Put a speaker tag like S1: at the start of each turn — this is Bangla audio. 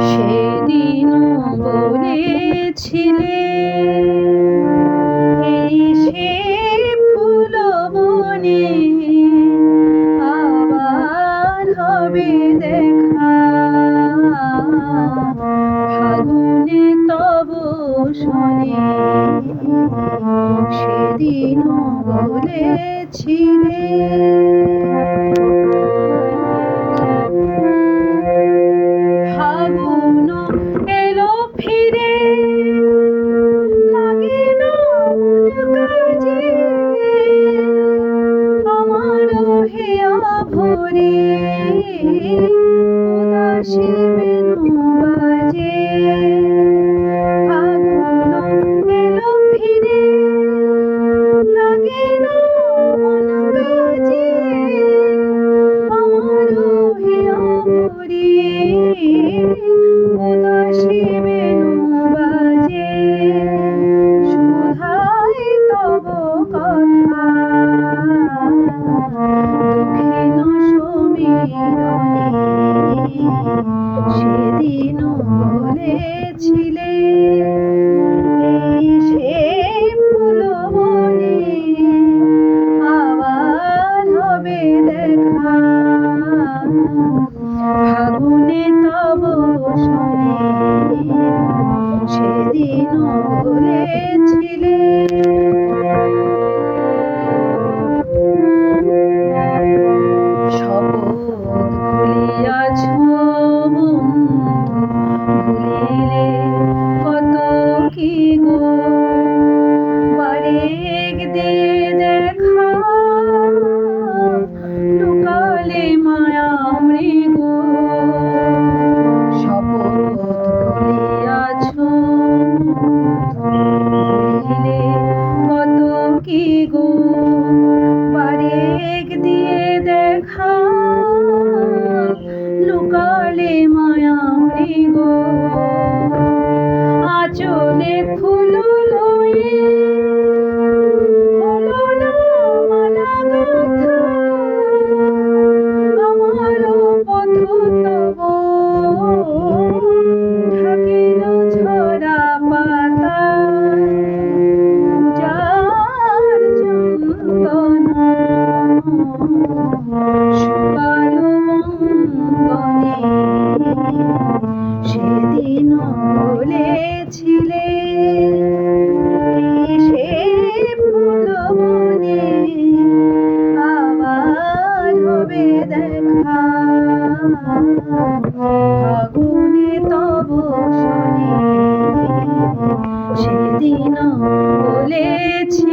S1: সেদিনও বলেছিলে এই সে ফুল বনে আবার হবে দেখা, ফাগুনে তব শোনে সেদিনও বলেছিলে। ফাগুন এলো ফিরে লাগে না কাজে আমার হেয়া ভরে উদাসী বেনু বাজে। ফাগুন এলো ফিরে লাগে না কাজে আমার হেয়া ভরে উদাসী বেনু বাজে। শুধাই তব কথা দক্ষিণ সমীরণে সেদিনও বলেছিলে এই সে ফুল বনে আবার হবে দেখা, ফাগুনে তব শোনে সেদিনও বলেছিলে। শপথ ভুলিয়াছ বন্ধু ভুলিলে কত কি গো বারেক দিয়ে দেখা লুকালে মায়া মৃগ। শপথ ভুলিয়াছ ভুলিলে কত কি গো বারেক দিয়ে দেখা লুকালে মায়া মৃগ। আঁচলে ফুল লয়ে হলো না মালা গাঁথা আমার পথ তব ঢাকিল ঝরা পাতা। যার যন্ত্রণা শুকাল বনে সেদিনও বলেছিলে সে ফুল বনে আবার হবে দেখা, ফাগুনে তব শোনে সেদিনও বলেছিলে।